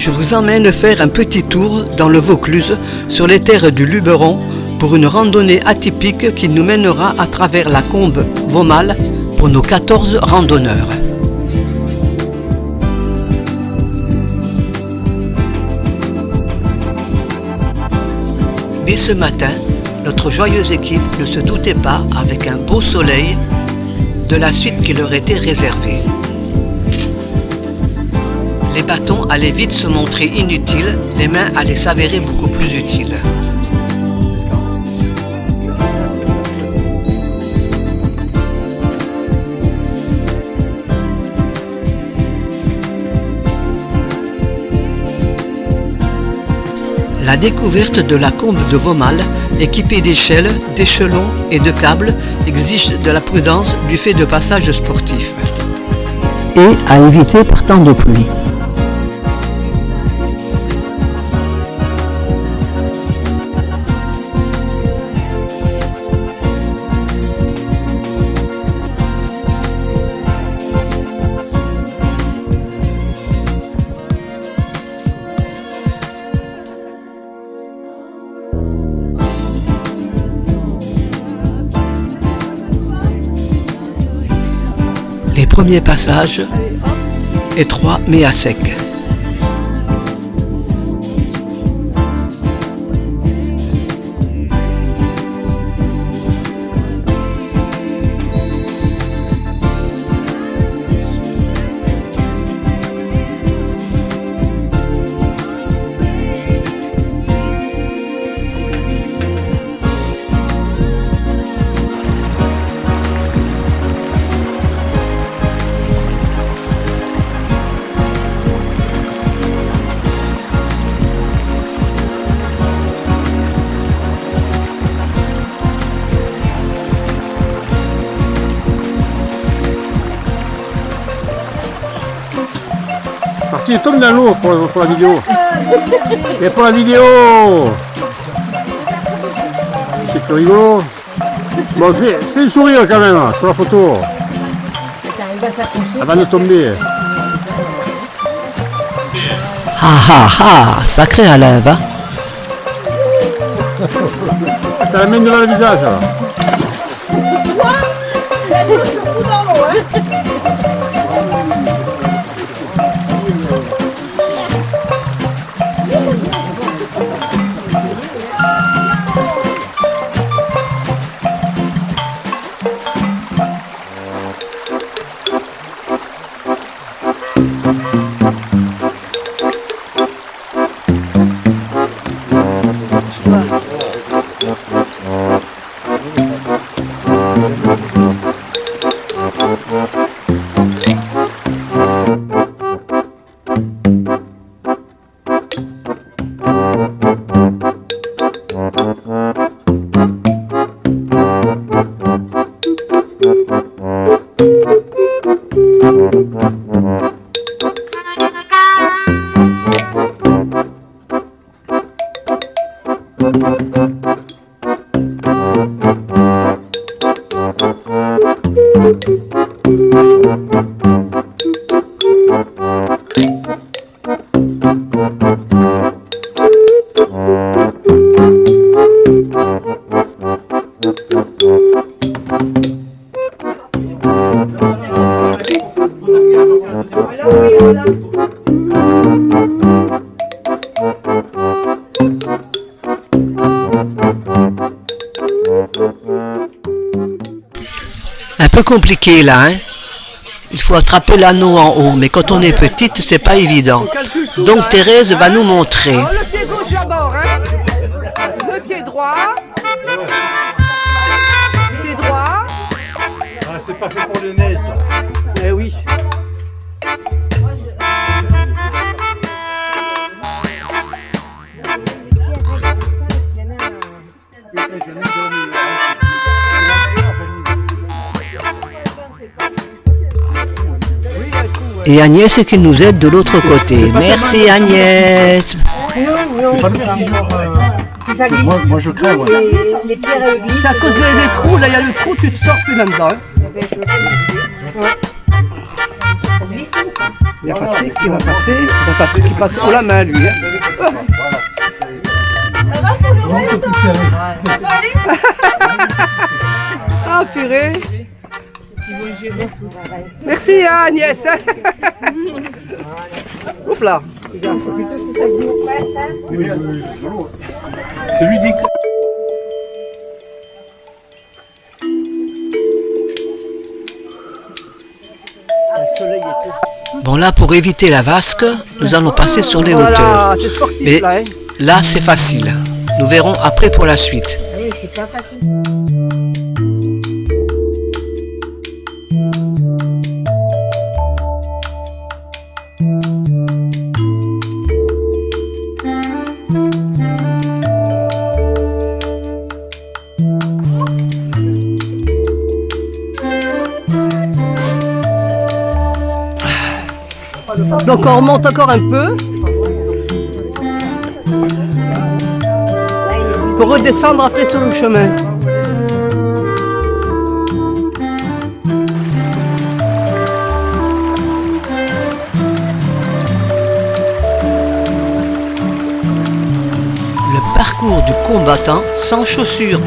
Je vous emmène faire un petit tour dans le Vaucluse, sur les terres du Luberon, pour une randonnée atypique qui nous mènera à travers la combe Vaumal pour nos 14 randonneurs. Mais ce matin, notre joyeuse équipe ne se doutait pas, avec un beau soleil, de la suite qui leur était réservée. Les bâtons allaient vite se montrer inutiles, les mains allaient s'avérer beaucoup plus utiles. La découverte de la combe de Vaumal, équipée d'échelles, d'échelons et de câbles, exige de la prudence du fait de passages sportifs. Et à éviter par temps de pluie. Les premiers passages, étroits mais à sec. Martine, tombe dans l'eau pour la vidéo. Et pour la vidéo. C'est plus rigolo. Bon, fais le sourire quand même sur la photo. Avant de tomber. Ah, sacré Alain, va. T'as la main devant le visage. Il a dit que je fous dans l'eau, hein. Un peu compliqué là, hein. Il faut attraper l'anneau en haut, mais quand on est petite, c'est pas évident. Donc Thérèse va nous montrer. Le pied gauche d'abord, hein. Le pied droit. Pied droit. Ah, c'est pas fait pour le nez, ça. Eh oui. Et Agnès qui nous aide de l'autre côté. Merci Agnès. Moi je crève. Les pierres glissent. C'est à cause des trous, là il y a le trou, tu te sors plus là-dedans. Hein. Il y a Patrick qui va passer. C'est Patrick qui passe haut la main, lui. Hein. Ah, purée. Merci, hein, Agnès. Oups là. C'est lui dit. Bon là, pour éviter la vasque, nous allons passer sur les hauteurs. Voilà, c'est sportif Mais là. Hein. là, c'est facile. Nous verrons après pour la suite. Donc on remonte encore un peu pour redescendre après sur le chemin. Le parcours du combattant sans chaussures.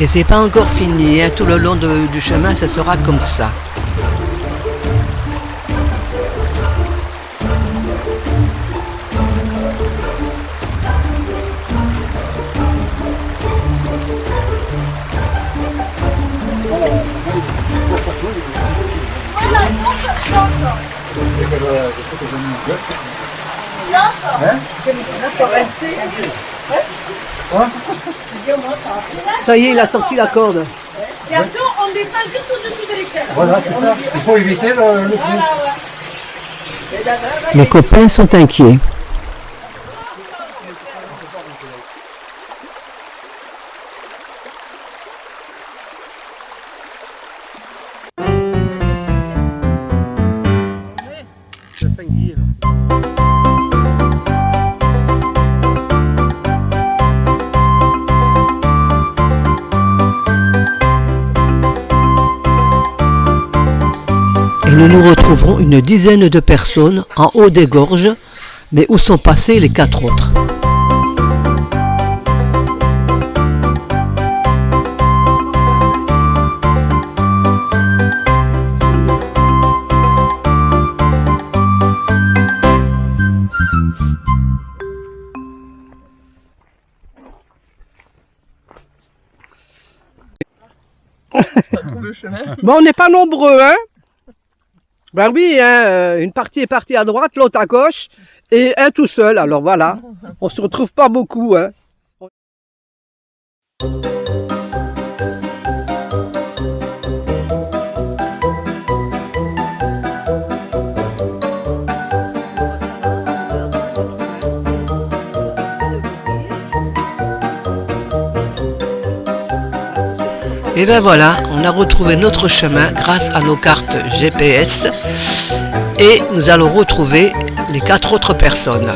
Et c'est pas encore fini, hein. Tout le long du chemin, ce sera comme ça. Ça y est, il a sorti la corde. Et après, on descend juste au-dessus de l'échelle. Voilà, c'est ça. Il faut éviter le trou. Les copains sont inquiets. C'est sanguine. Et nous nous retrouvons une dizaine de personnes en haut des gorges, mais où sont passés les 4 autres? Bon, on n'est pas nombreux, hein. Ben oui, hein, une partie est partie à droite, l'autre à gauche, et un tout seul. Alors voilà, on se retrouve pas beaucoup, hein. Et ben voilà, on a retrouvé notre chemin grâce à nos cartes GPS et nous allons retrouver les 4 autres personnes.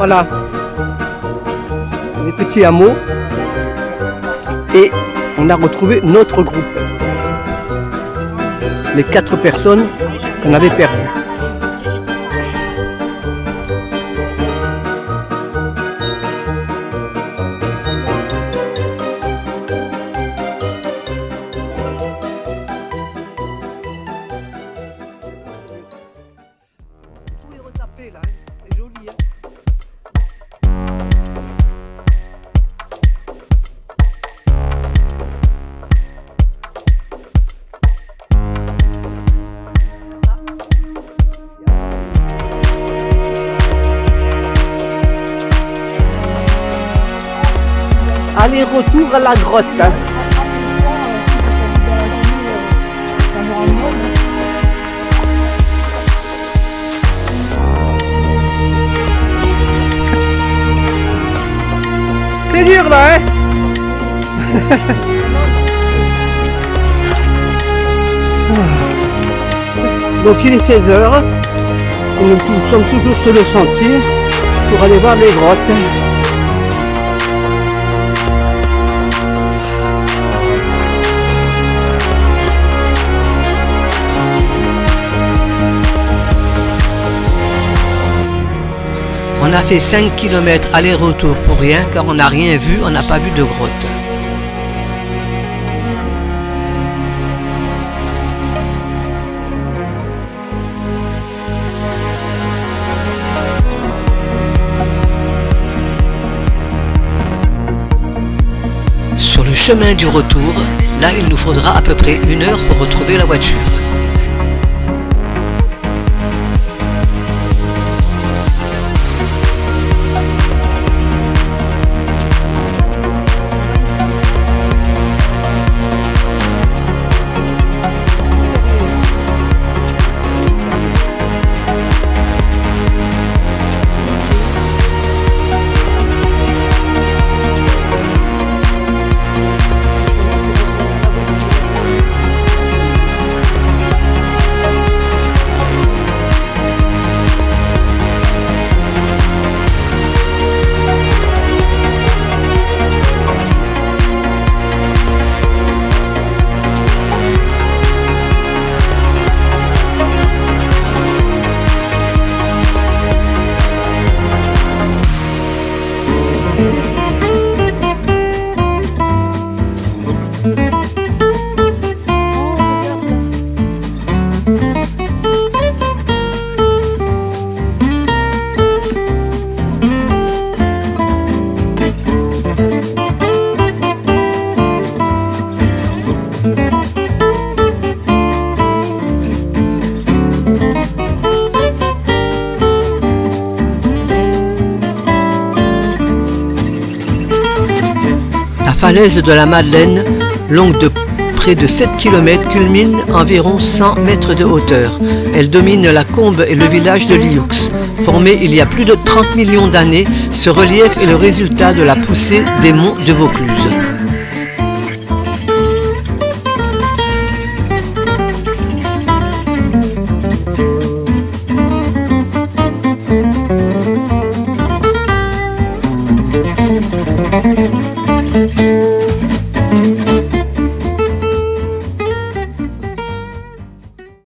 Voilà. Les petits hameaux. Et on a retrouvé notre groupe. Les 4 personnes qu'on avait perdues. Tout est retapé là, c'est joli. Aller-retour à la grotte. Hein. C'est dur là, hein. Donc il est 16h. Nous sommes toujours sur le sentier pour aller voir les grottes. On a fait 5 km aller-retour pour rien car on n'a rien vu, on n'a pas vu de grotte. Sur le chemin du retour, là il nous faudra à peu près 1 heure pour retrouver la voiture. La falaise de la Madeleine, longue de près de 7 km, culmine environ 100 mètres de hauteur. Elle domine la Combe et le village de Lioux. Formé il y a plus de 30 millions d'années, ce relief est le résultat de la poussée des monts de Vaucluse. Thank you.